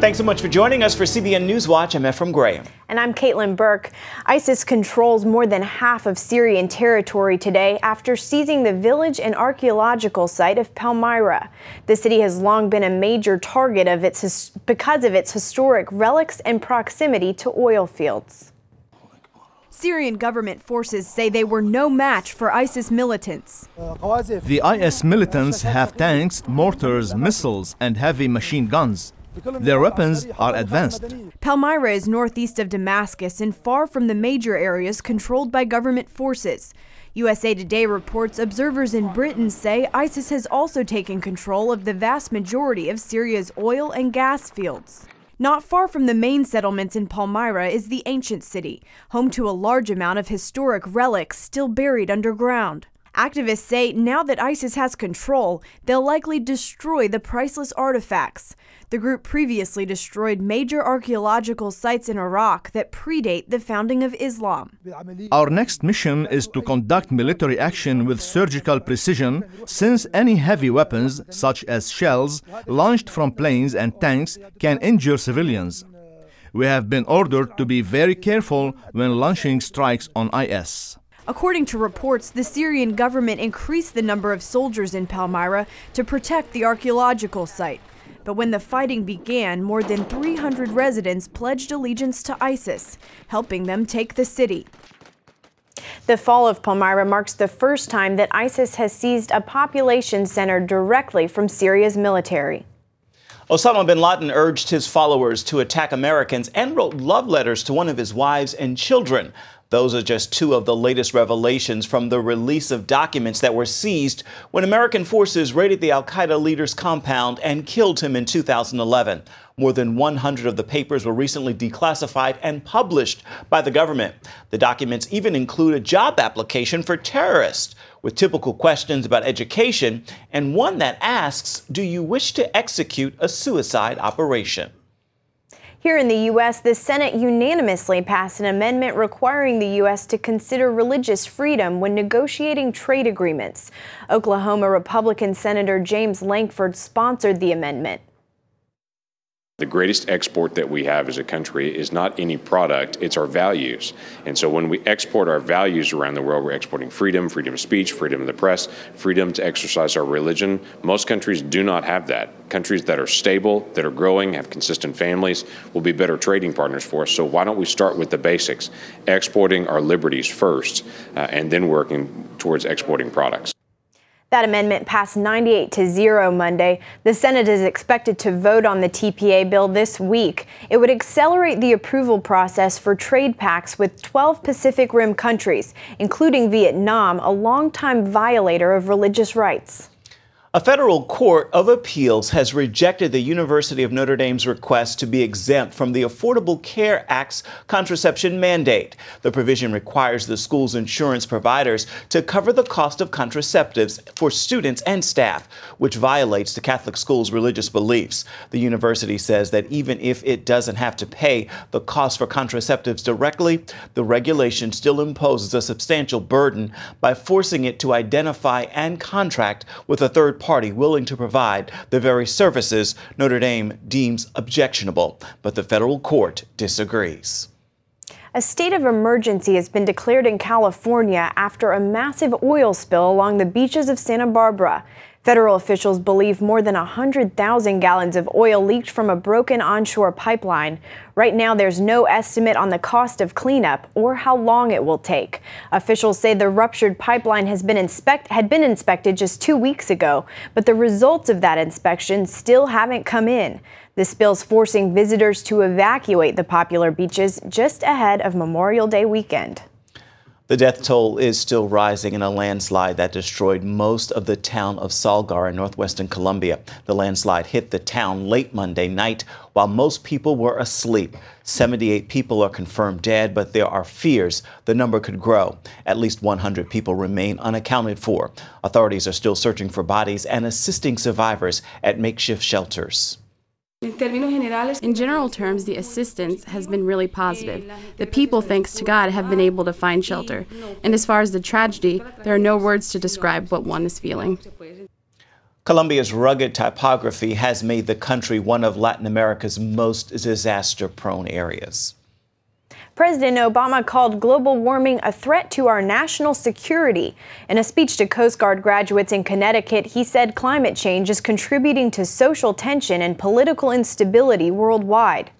Thanks so much for joining us for CBN NewsWatch. I'm Ephraim Graham. And I'm Caitlin Burke. ISIS controls more than half of Syrian territory today after seizing the village and archaeological site of Palmyra. The city has long been a major target of because of its historic relics and proximity to oil fields. Syrian government forces say they were no match for ISIS militants. The IS militants have tanks, mortars, missiles, and heavy machine guns. Their weapons are advanced. Palmyra is northeast of Damascus and far from the major areas controlled by government forces. USA Today reports observers in Britain say ISIS has also taken control of the vast majority of Syria's oil and gas fields. Not far from the main settlements in Palmyra is the ancient city, home to a large amount of historic relics still buried underground. Activists say now that ISIS has control, they'll likely destroy the priceless artifacts. The group previously destroyed major archaeological sites in Iraq that predate the founding of Islam. Our next mission is to conduct military action with surgical precision, since any heavy weapons, such as shells, launched from planes and tanks can injure civilians. We have been ordered to be very careful when launching strikes on IS. According to reports, the Syrian government increased the number of soldiers in Palmyra to protect the archaeological site. But when the fighting began, more than 300 residents pledged allegiance to ISIS, helping them take the city. The fall of Palmyra marks the first time that ISIS has seized a population center directly from Syria's military. Osama bin Laden urged his followers to attack Americans and wrote love letters to one of his wives and children. Those are just two of the latest revelations from the release of documents that were seized when American forces raided the al-Qaeda leader's compound and killed him in 2011. More than 100 of the papers were recently declassified and published by the government. The documents even include a job application for terrorists with typical questions about education and one that asks, do you wish to execute a suicide operation? Here in the U.S., the Senate unanimously passed an amendment requiring the U.S. to consider religious freedom when negotiating trade agreements. Oklahoma Republican Senator James Lankford sponsored the amendment. The greatest export that we have as a country is not any product, it's our values. And so when we export our values around the world, we're exporting freedom, freedom of speech, freedom of the press, freedom to exercise our religion. Most countries do not have that. Countries that are stable, that are growing, have consistent families, will be better trading partners for us. So why don't we start with the basics, exporting our liberties first, and then working towards exporting products. That amendment passed 98-0 Monday. The Senate is expected to vote on the TPA bill this week. It would accelerate the approval process for trade pacts with 12 Pacific Rim countries, including Vietnam, a longtime violator of religious rights. A federal court of appeals has rejected the University of Notre Dame's request to be exempt from the Affordable Care Act's contraception mandate. The provision requires the school's insurance providers to cover the cost of contraceptives for students and staff, which violates the Catholic school's religious beliefs. The university says that even if it doesn't have to pay the cost for contraceptives directly, the regulation still imposes a substantial burden by forcing it to identify and contract with a third party willing to provide the very services Notre Dame deems objectionable. But the federal court disagrees. A state of emergency has been declared in California after a massive oil spill along the beaches of Santa Barbara. Federal officials believe more than 100,000 gallons of oil leaked from a broken onshore pipeline. Right now, there's no estimate on the cost of cleanup or how long it will take. Officials say the ruptured pipeline had been inspected just 2 weeks ago, but the results of that inspection still haven't come in. The spill's forcing visitors to evacuate the popular beaches just ahead of Memorial Day weekend. The death toll is still rising in a landslide that destroyed most of the town of Salgar in northwestern Colombia. The landslide hit the town late Monday night while most people were asleep. 78 people are confirmed dead, but there are fears the number could grow. At least 100 people remain unaccounted for. Authorities are still searching for bodies and assisting survivors at makeshift shelters. In general terms, the assistance has been really positive. The people, thanks to God, have been able to find shelter. And as far as the tragedy, there are no words to describe what one is feeling. Colombia's rugged topography has made the country one of Latin America's most disaster-prone areas. President Obama called global warming a threat to our national security. In a speech to Coast Guard graduates in Connecticut, he said climate change is contributing to social tension and political instability worldwide.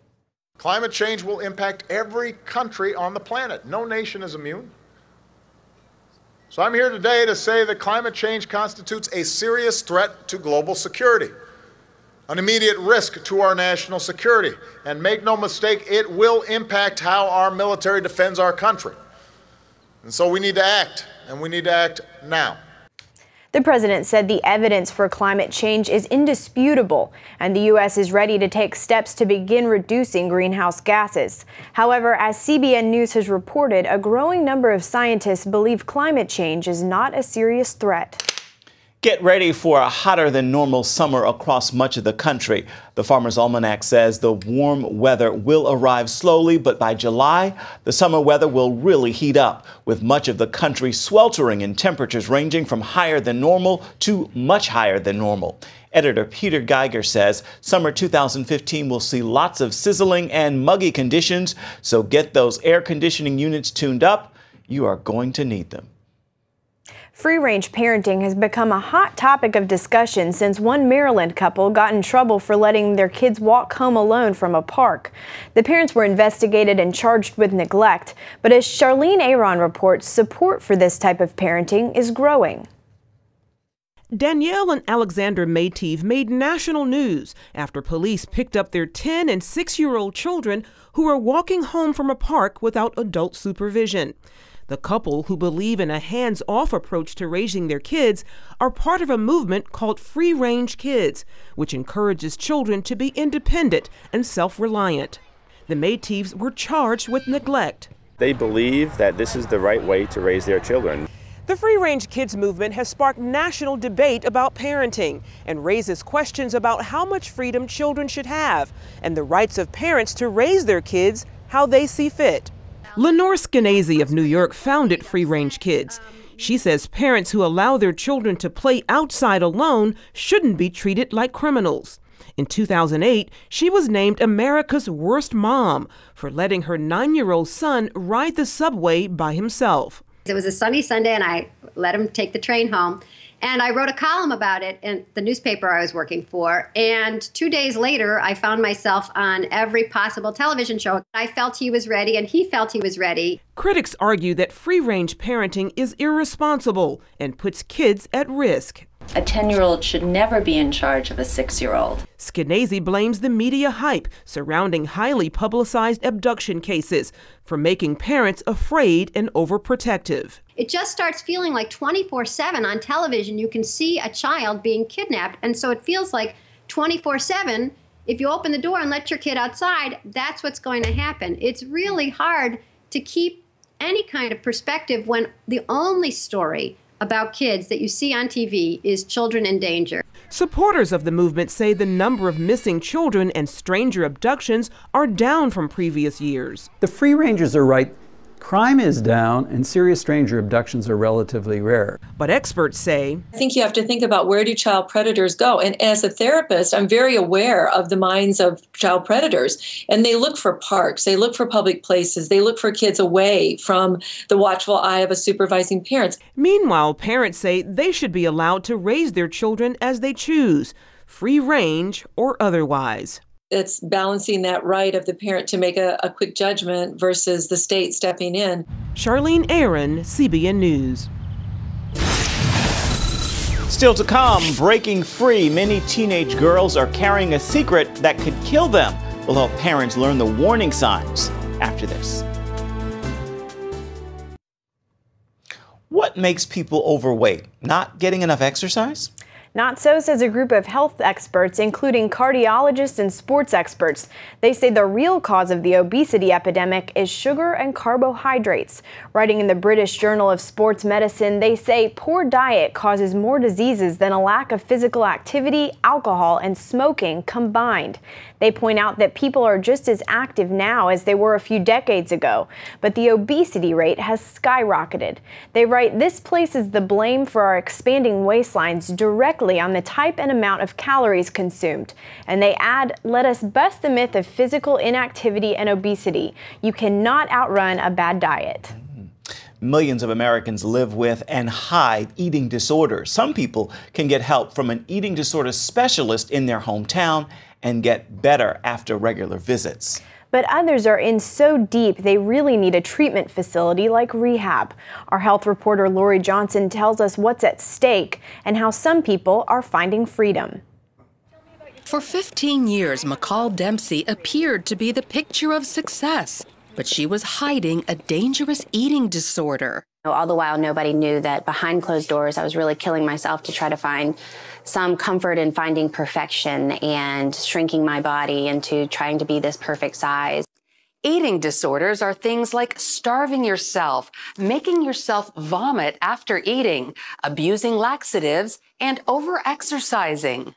Climate change will impact every country on the planet. No nation is immune. So I'm here today to say that climate change constitutes a serious threat to global security, an immediate risk to our national security. And make no mistake, it will impact how our military defends our country. And so we need to act, and we need to act now. The president said the evidence for climate change is indisputable, and the U.S. is ready to take steps to begin reducing greenhouse gases. However, as CBN News has reported, a growing number of scientists believe climate change is not a serious threat. Get ready for a hotter than normal summer across much of the country. The Farmer's Almanac says the warm weather will arrive slowly, but by July, the summer weather will really heat up, with much of the country sweltering in temperatures ranging from higher than normal to much higher than normal. Editor Peter Geiger says summer 2015 will see lots of sizzling and muggy conditions, so get those air conditioning units tuned up. You are going to need them. Free-range parenting has become a hot topic of discussion since one Maryland couple got in trouble for letting their kids walk home alone from a park. The parents were investigated and charged with neglect, but as Charlene Aaron reports, support for this type of parenting is growing. Danielle and Alexander Maytive made national news after police picked up their 10- and 6-year-old children who were walking home from a park without adult supervision. The couple, who believe in a hands-off approach to raising their kids, are part of a movement called Free-Range Kids, which encourages children to be independent and self-reliant. The Maytives were charged with neglect. They believe that this is the right way to raise their children. The Free-Range Kids movement has sparked national debate about parenting and raises questions about how much freedom children should have and the rights of parents to raise their kids how they see fit. Lenore Skenazy of New York founded Free-Range Kids. She says parents who allow their children to play outside alone shouldn't be treated like criminals. In 2008, she was named America's Worst Mom for letting her 9-year-old son ride the subway by himself. It was a sunny Sunday, and I let him take the train home. And I wrote a column about it in the newspaper I was working for. And 2 days later, I found myself on every possible television show. I felt he was ready, and he felt he was ready. Critics argue that free-range parenting is irresponsible and puts kids at risk. A 10-year-old should never be in charge of a 6-year-old. Skenazy blames the media hype surrounding highly publicized abduction cases for making parents afraid and overprotective. It just starts feeling like 24/7 on television. You can see a child being kidnapped, and so it feels like 24/7. If you open the door and let your kid outside, that's what's going to happen. It's really hard to keep any kind of perspective when the only story about kids that you see on TV is children in danger. Supporters of the movement say the number of missing children and stranger abductions are down from previous years. The free rangers are right. Crime is down and serious stranger abductions are relatively rare. But experts say, I think you have to think about, where do child predators go? And as a therapist, I'm very aware of the minds of child predators. And they look for parks, they look for public places, they look for kids away from the watchful eye of a supervising parent. Meanwhile, parents say they should be allowed to raise their children as they choose, free range or otherwise. It's balancing that right of the parent to make a quick judgment versus the state stepping in. Charlene Aaron, CBN News. Still to come, breaking free, many teenage girls are carrying a secret that could kill them. We'll help parents learn the warning signs after this. What makes people overweight? Not getting enough exercise? Not so, says a group of health experts, including cardiologists and sports experts. They say the real cause of the obesity epidemic is sugar and carbohydrates. Writing in the British Journal of Sports Medicine, they say poor diet causes more diseases than a lack of physical activity, alcohol, and smoking combined. They point out that people are just as active now as they were a few decades ago, but the obesity rate has skyrocketed. They write, this places the blame for our expanding waistlines directly daily on the type and amount of calories consumed. And they add, let us bust the myth of physical inactivity and obesity. You cannot outrun a bad diet. Millions of Americans live with and hide eating disorders. Some people can get help from an eating disorder specialist in their hometown and get better after regular visits. But others are in so deep they really need a treatment facility like rehab. Our health reporter Lori Johnson tells us what's at stake and how some people are finding freedom. For 15 years, McCall Dempsey appeared to be the picture of success, but she was hiding a dangerous eating disorder. All the while, nobody knew that behind closed doors, I was really killing myself to try to find some comfort in finding perfection and shrinking my body into trying to be this perfect size. Eating disorders are things like starving yourself, making yourself vomit after eating, abusing laxatives, and over-exercising.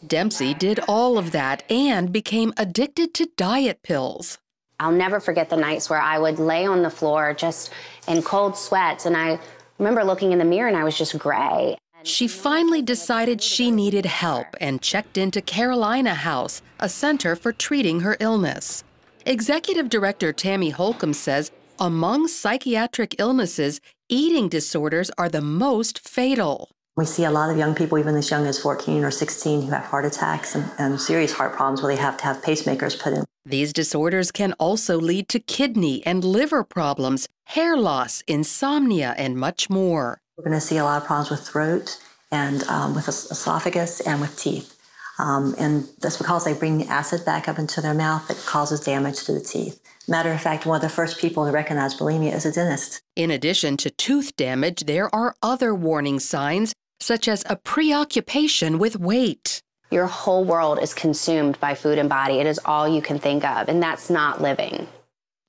Dempsey did all of that and became addicted to diet pills. I'll never forget the nights where I would lay on the floor just in cold sweats, and I remember looking in the mirror and I was just gray. She finally decided she needed help and checked into Carolina House, a center for treating her illness. Executive Director Tammy Holcomb says among psychiatric illnesses, eating disorders are the most fatal. We see a lot of young people, even as young as 14 or 16, who have heart attacks and serious heart problems where they have to have pacemakers put in. These disorders can also lead to kidney and liver problems, hair loss, insomnia, and much more. We're going to see a lot of problems with throat and with esophagus and with teeth. And that's because they bring acid back up into their mouth that causes damage to the teeth. Matter of fact, one of the first people to recognize bulimia is a dentist. In addition to tooth damage, there are other warning signs, such as a preoccupation with weight. Your whole world is consumed by food and body. It is all you can think of, and that's not living.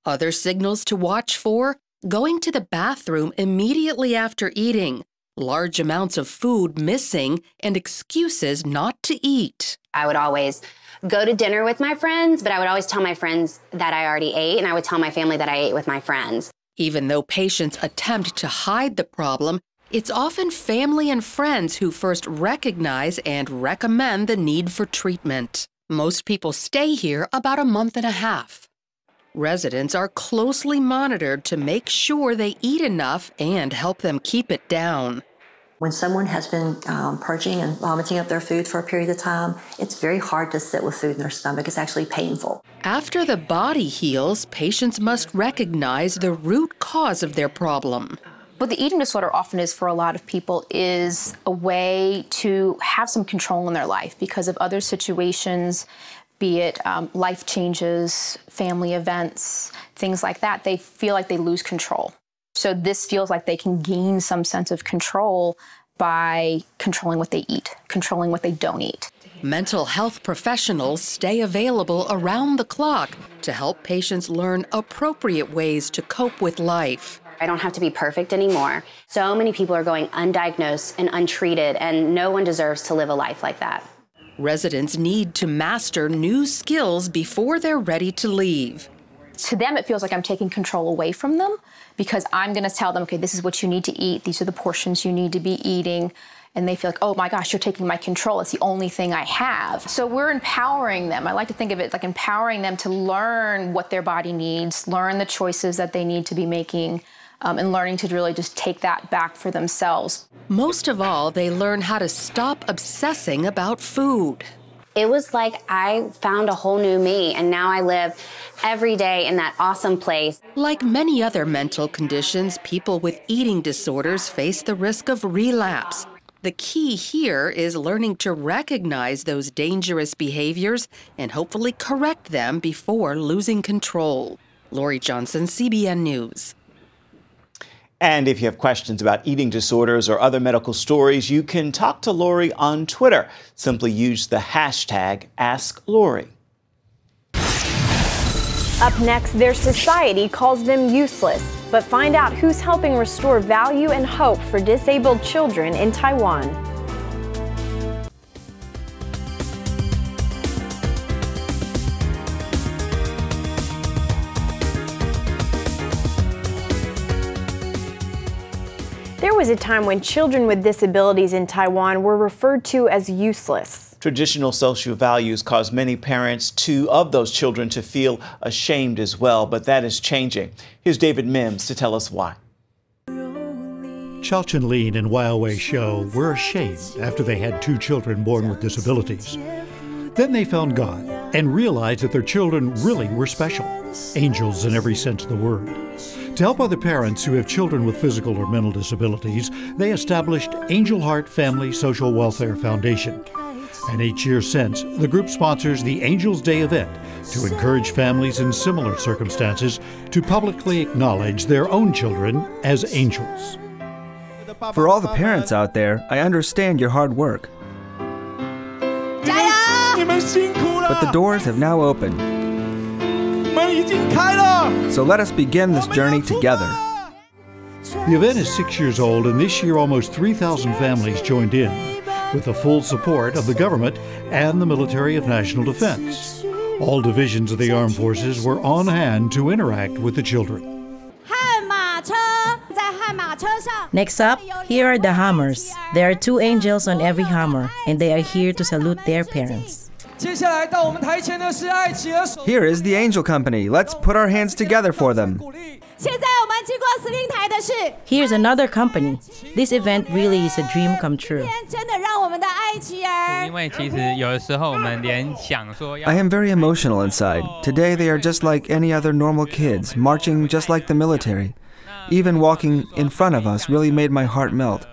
Other signals to watch for: going to the bathroom immediately after eating, large amounts of food missing, and excuses not to eat. I would always go to dinner with my friends, but I would always tell my friends that I already ate, and I would tell my family that I ate with my friends. Even though patients attempt to hide the problem, it's often family and friends who first recognize and recommend the need for treatment. Most people stay here about a month and a half. Residents are closely monitored to make sure they eat enough and help them keep it down. When someone has been purging and vomiting up their food for a period of time, it's very hard to sit with food in their stomach. It's actually painful. After the body heals, patients must recognize the root cause of their problem. What the eating disorder often is for a lot of people is a way to have some control in their life because of other situations, be it life changes, family events, things like that. They feel like they lose control. So this feels like they can gain some sense of control by controlling what they eat, controlling what they don't eat. Mental health professionals stay available around the clock to help patients learn appropriate ways to cope with life. I don't have to be perfect anymore. So many people are going undiagnosed and untreated, and no one deserves to live a life like that. Residents need to master new skills before they're ready to leave. To them, it feels like I'm taking control away from them because I'm going to tell them, okay, this is what you need to eat. These are the portions you need to be eating. And they feel like, oh my gosh, you're taking my control. It's the only thing I have. So we're empowering them. I like to think of it like empowering them to learn what their body needs, learn the choices that they need to be making, and learning to really just take that back for themselves. Most of all, they learn how to stop obsessing about food. It was like I found a whole new me, and now I live every day in that awesome place. Like many other mental conditions, people with eating disorders face the risk of relapse. The key here is learning to recognize those dangerous behaviors and hopefully correct them before losing control. Lori Johnson, CBN News. And if you have questions about eating disorders or other medical stories, you can talk to Lori on Twitter. Simply use the hashtag #AskLori. Up next, their society calls them useless. But find out who's helping restore value and hope for disabled children in Taiwan. There was was a time when children with disabilities in Taiwan were referred to as useless. Traditional social values cause many parents of those children to feel ashamed as well, but that is changing. Here's David Mims to tell us why. Chalchen Lean and Waiwei Show were ashamed after they had 2 children born with disabilities. Then they found God and realized that their children really were special, angels in every sense of the word. To help other parents who have children with physical or mental disabilities, they established Angel Heart Family Social Welfare Foundation. And each year since, the group sponsors the Angels Day event to encourage families in similar circumstances to publicly acknowledge their own children as angels. For all the parents out there, I understand your hard work. But the doors have now opened. So let us begin this journey together. The event is 6 years old, and this year almost 3,000 families joined in, with the full support of the government and the Military of National Defense. All divisions of the armed forces were on hand to interact with the children. Next up, here are the Hammers. There are 2 angels on every Hammer, and they are here to salute their parents. Here is the Angel Company. Let's put our hands together for them. Here's another company. This event really is a dream come true. I am very emotional inside. Today they are just like any other normal kids, marching just like the military. Even walking in front of us really made my heart melt.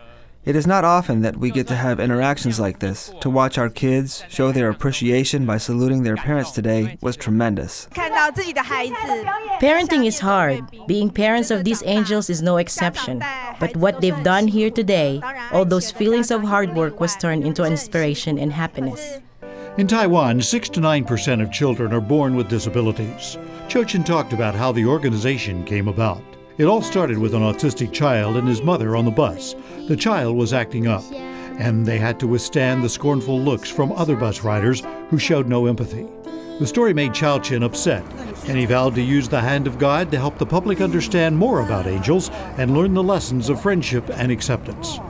It is not often that we get to have interactions like this. To watch our kids show their appreciation by saluting their parents today was tremendous. Parenting is hard. Being parents of these angels is no exception. But what they've done here today, all those feelings of hard work was turned into inspiration and happiness. In Taiwan, 6 to 9% of children are born with disabilities. Chochin talked about how the organization came about. It all started with an autistic child and his mother on the bus. The child was acting up, and they had to withstand the scornful looks from other bus riders who showed no empathy. The story made Chalchen upset, and he vowed to use the hand of God to help the public understand more about angels and learn the lessons of friendship and acceptance.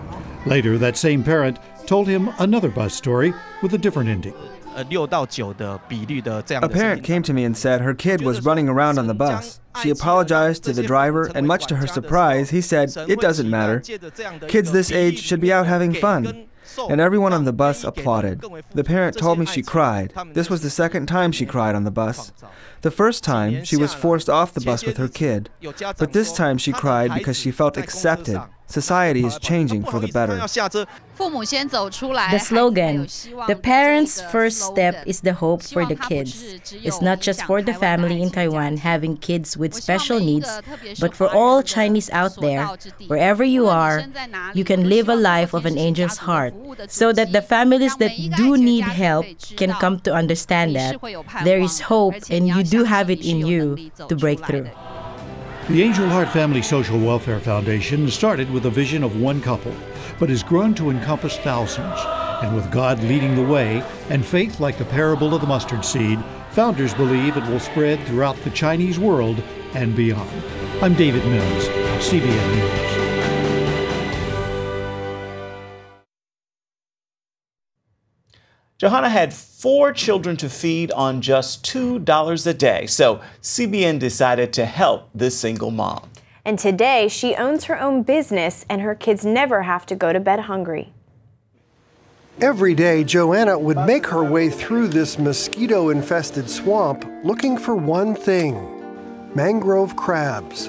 Later, that same parent told him another bus story with a different ending. A parent came to me and said her kid was running around on the bus. She apologized to the driver, and much to her surprise, he said, "It doesn't matter. Kids this age should be out having fun." And everyone on the bus applauded. The parent told me she cried. This was the second time she cried on the bus. The first time, she was forced off the bus with her kid. But this time she cried because she felt accepted. Society is changing for the better. The slogan, "The parents' first step is the hope for the kids," is not just for the family in Taiwan having kids with special needs, but for all Chinese out there, wherever you are, you can live a life of an angel's heart, so that the families that do need help can come to understand that there is hope and you do have it in you to break through. The Angel Heart Family Social Welfare Foundation started with a vision of one couple, but has grown to encompass thousands. And with God leading the way and faith like the parable of the mustard seed, founders believe it will spread throughout the Chinese world and beyond. I'm David Mims, CBN News. Johanna had 4 children to feed on just $2 a day, so CBN decided to help this single mom. And today, she owns her own business, and her kids never have to go to bed hungry. Every day, Joanna would make her way through this mosquito-infested swamp looking for one thing: mangrove crabs.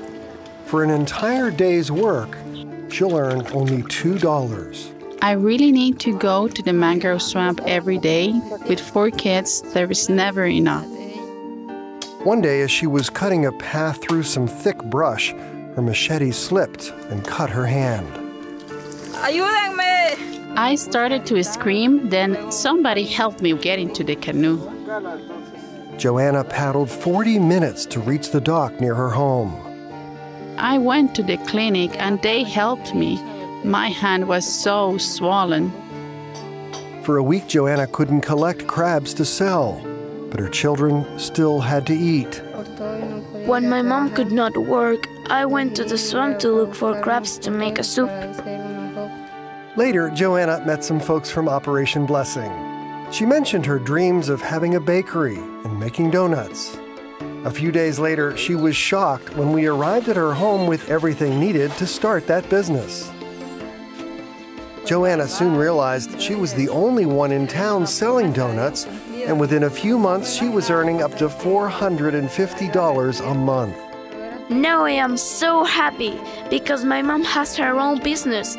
For an entire day's work, she'll earn only $2. I really need to go to the mangrove swamp every day. With 4 kids, there is never enough. One day, as she was cutting a path through some thick brush, her machete slipped and cut her hand. I started to scream, then somebody helped me get into the canoe. Joanna paddled 40 minutes to reach the dock near her home. I went to the clinic and they helped me. My hand was so swollen. For a week, Joanna couldn't collect crabs to sell, but her children still had to eat. When my mom could not work, I went to the swamp to look for crabs to make a soup. Later, Joanna met some folks from Operation Blessing. She mentioned her dreams of having a bakery and making donuts. A few days later, she was shocked when we arrived at her home with everything needed to start that business. Joanna soon realized she was the only one in town selling donuts, and within a few months, she was earning up to $450 a month. Now I am so happy because my mom has her own business.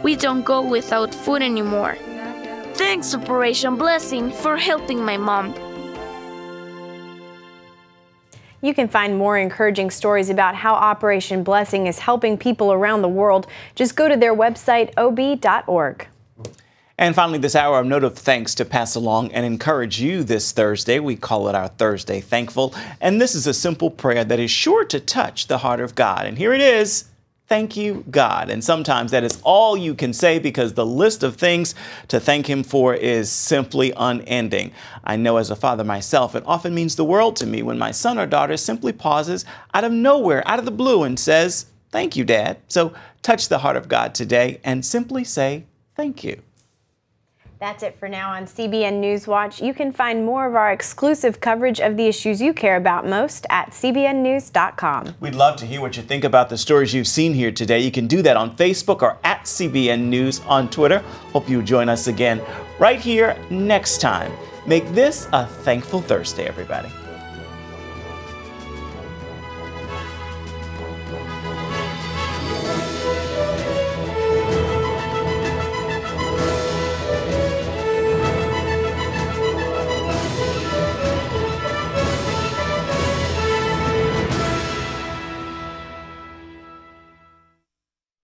We don't go without food anymore. Thanks, Operation Blessing, for helping my mom. You can find more encouraging stories about how Operation Blessing is helping people around the world. Just go to their website, ob.org. And finally this hour, a note of thanks to pass along and encourage you this Thursday. We call it our Thursday Thankful. And this is a simple prayer that is sure to touch the heart of God. And here it is. Thank you, God. And sometimes that is all you can say because the list of things to thank Him for is simply unending. I know as a father myself, it often means the world to me when my son or daughter simply pauses out of nowhere, out of the blue, and says, "Thank you, Dad." So touch the heart of God today and simply say thank you. That's it for now on CBN NewsWatch. You can find more of our exclusive coverage of the issues you care about most at cbnnews.com. We'd love to hear what you think about the stories you've seen here today. You can do that on Facebook or at CBN News on Twitter. Hope you join us again right here next time. Make this a thankful Thursday, everybody.